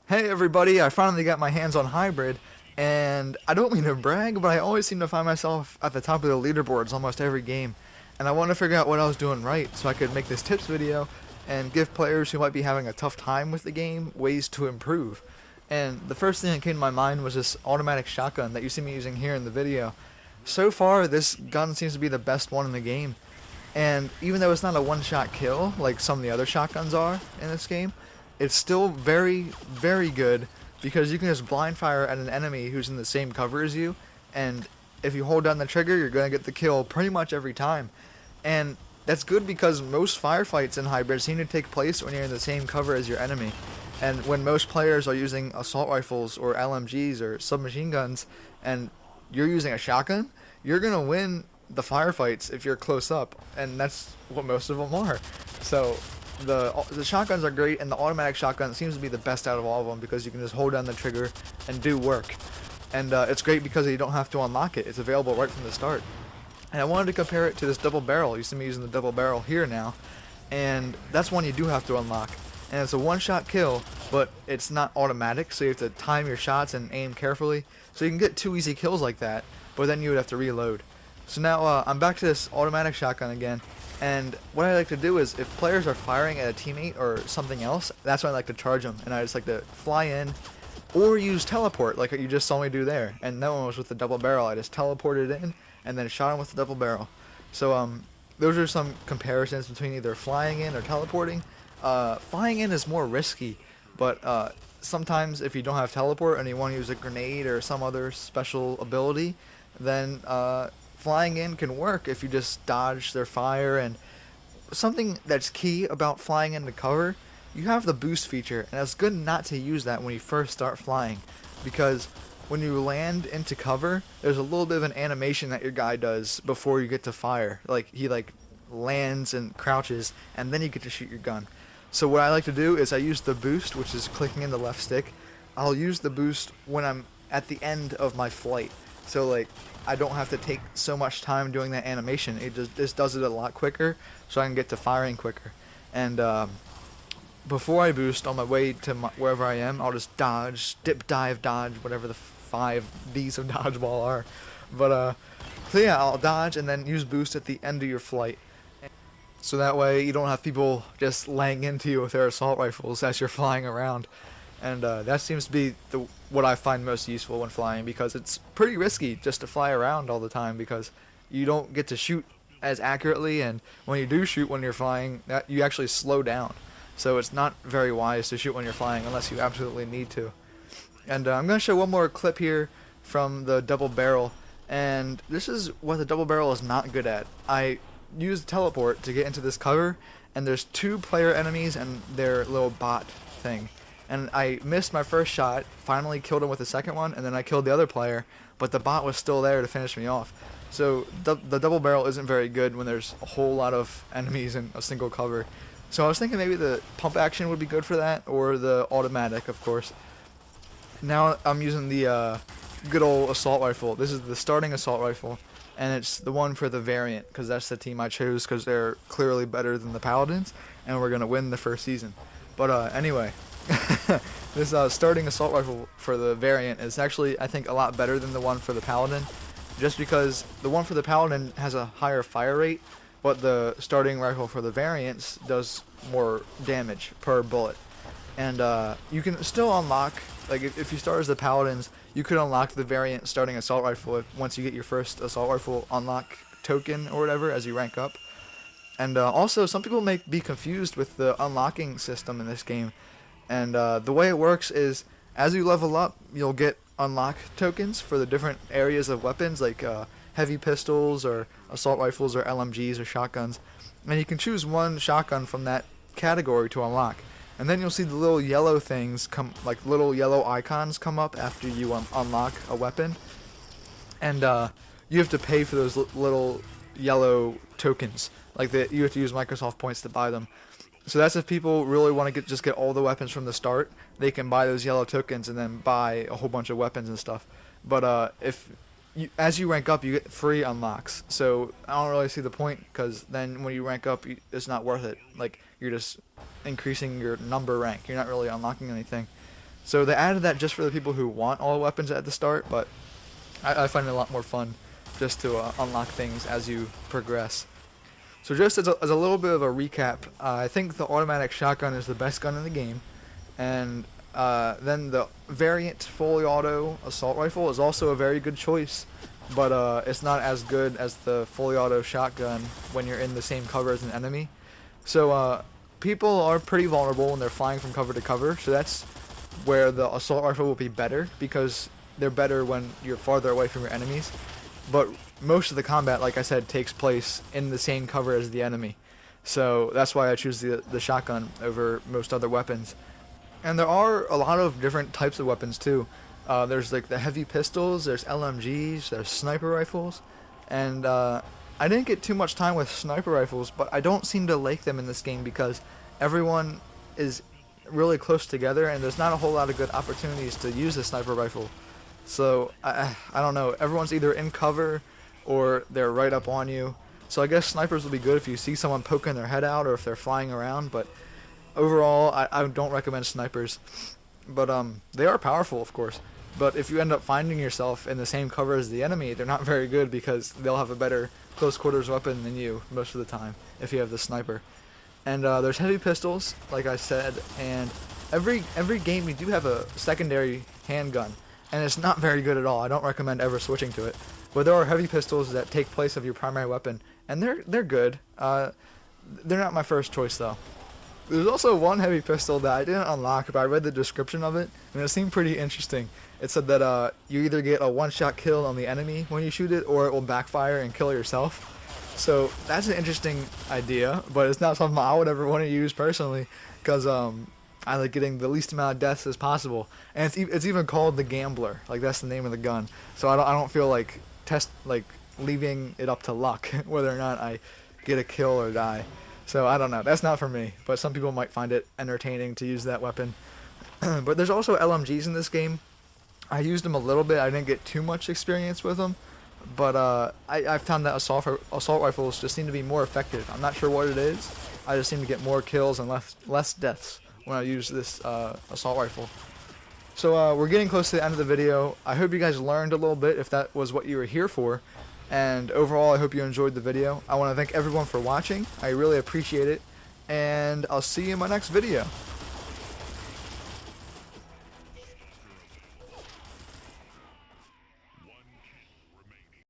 Hey everybody, I finally got my hands on Hybrid, and I don't mean to brag, but I always seem to find myself at the top of the leaderboards almost every game. And I want to figure out what I was doing right so I could make this tips video and give players who might be having a tough time with the game ways to improve. And the first thing that came to my mind was this automatic shotgun that you see me using here in the video. So far, this gun seems to be the best one in the game. And even though it's not a one-shot kill like some of the other shotguns are in this game, it's still very, very good because you can just blind fire at an enemy who's in the same cover as you, and if you hold down the trigger, you're going to get the kill pretty much every time. And that's good because most firefights in Hybrid seem to take place when you're in the same cover as your enemy. And when most players are using assault rifles or LMGs or submachine guns, and you're using a shotgun, you're going to win the firefights if you're close up, and that's what most of them are. So the shotguns are great, and the automatic shotgun seems to be the best out of all of them because you can just hold down the trigger and do work. And it's great because you don't have to unlock it. It's available right from the start. And I wanted to compare it to this double barrel. You see me using the double barrel here now, and that's one you do have to unlock. And it's a one-shot kill, but it's not automatic, so you have to time your shots and aim carefully. So you can get 2 easy kills like that, but then you would have to reload. So now I'm back to this automatic shotgun again, and what I like to do is if players are firing at a teammate or something else, that's when I like to charge them, and I just like to fly in or use teleport like you just saw me do there. And that one was with the double barrel. I just teleported in and then shot him with the double barrel. So those are some comparisons between either flying in or teleporting. Flying in is more risky, but sometimes if you don't have teleport and you want to use a grenade or some other special ability, then flying in can work if you just dodge their fire. And something that's key about flying into cover, you have the boost feature, and it's good not to use that when you first start flying, because when you land into cover, there's a little bit of an animation that your guy does before you get to fire. Like he lands and crouches, and then you get to shoot your gun. So what I like to do is I use the boost, which is clicking in the left stick. I'll use the boost when I'm at the end of my flight. So like I don't have to take so much time doing that animation. It just does it a lot quicker, so I can get to firing quicker. And before I boost on my way to wherever I am, I'll just dodge, dip, dive, dodge, whatever the 5 Ds of dodgeball are. But so yeah, I'll dodge and then use boost at the end of your flight. So that way you don't have people just laying into you with their assault rifles as you're flying around. And that seems to be what I find most useful when flying, because it's pretty risky just to fly around all the time because you don't get to shoot as accurately, and when you do shoot when you're flying, you actually slow down. So it's not very wise to shoot when you're flying unless you absolutely need to. And I'm going to show one more clip here from the double barrel, and this is what the double barrel is not good at. I use teleport to get into this cover, and there's 2 player enemies and their little bot thing. And I missed my first shot, finally killed him with the second one, and then I killed the other player, but the bot was still there to finish me off. So the double barrel isn't very good when there's a whole lot of enemies in a single cover. So I was thinking maybe the pump action would be good for that, or the automatic, of course. Now I'm using the good old assault rifle. This is the starting assault rifle, and it's the one for the variant, because that's the team I chose, because they're clearly better than the Paladins, and we're going to win the first season. But anyway, this starting assault rifle for the variant is actually, I think, a lot better than the one for the Paladin, just because the one for the Paladin has a higher fire rate, but the starting rifle for the variants does more damage per bullet. And you can still unlock, like if you start as the Paladins, you could unlock the variant starting assault rifle once you get your first assault rifle unlock token or whatever as you rank up. And also, some people may be confused with the unlocking system in this game. And the way it works is, as you level up, you'll get unlock tokens for the different areas of weapons, like heavy pistols or assault rifles or LMGs or shotguns. And you can choose one shotgun from that category to unlock. And then you'll see the little yellow things come, like little yellow icons come up after you unlock a weapon. And you have to pay for those little yellow tokens. Like you have to use Microsoft points to buy them. So that's if people really want to just get all the weapons from the start, they can buy those yellow tokens and then buy a whole bunch of weapons and stuff. But as you rank up, you get free unlocks. So I don't really see the point, because then when you rank up, it's not worth it. Like, you're just increasing your number rank. You're not really unlocking anything. So they added that just for the people who want all weapons at the start, but I find it a lot more fun just to unlock things as you progress. So just as a little bit of a recap, I think the automatic shotgun is the best gun in the game, and then the variant fully auto assault rifle is also a very good choice, but it's not as good as the fully auto shotgun when you're in the same cover as an enemy. So people are pretty vulnerable when they're flying from cover to cover, so that's where the assault rifle will be better, because they're better when you're farther away from your enemies. But most of the combat, like I said, takes place in the same cover as the enemy. So that's why I choose the shotgun over most other weapons. And there are a lot of different types of weapons too. There's like the heavy pistols, there's LMGs, there's sniper rifles. And I didn't get too much time with sniper rifles, but I don't seem to like them in this game because everyone is really close together and there's not a whole lot of good opportunities to use a sniper rifle. So I don't know, everyone's either in cover or they're right up on you. So I guess snipers will be good if you see someone poking their head out or if they're flying around, but overall I don't recommend snipers. But they are powerful, of course. But if you end up finding yourself in the same cover as the enemy, they're not very good because they'll have a better close quarters weapon than you most of the time if you have the sniper. And there's heavy pistols, like I said, and every game you do have a secondary handgun, and it's not very good at all. I don't recommend ever switching to it. But there are heavy pistols that take place of your primary weapon, and they're good. They're not my first choice though. There's also one heavy pistol that I didn't unlock, but I read the description of it, and it seemed pretty interesting. It said that you either get a one-shot kill on the enemy when you shoot it, or it will backfire and kill yourself. So that's an interesting idea, but it's not something I would ever want to use personally, because I like getting the least amount of deaths as possible. And it's even called the Gambler, like that's the name of the gun. So I don't feel like leaving it up to luck whether or not I get a kill or die. So I don't know, that's not for me, but some people might find it entertaining to use that weapon. But there's also LMGs in this game. I used them a little bit, I didn't get too much experience with them, but I found that assault rifles just seem to be more effective. I'm not sure what it is, I just seem to get more kills and less deaths when I use this assault rifle. So we're getting close to the end of the video. I hope you guys learned a little bit if that was what you were here for. And overall, I hope you enjoyed the video. I want to thank everyone for watching. I really appreciate it. And I'll see you in my next video.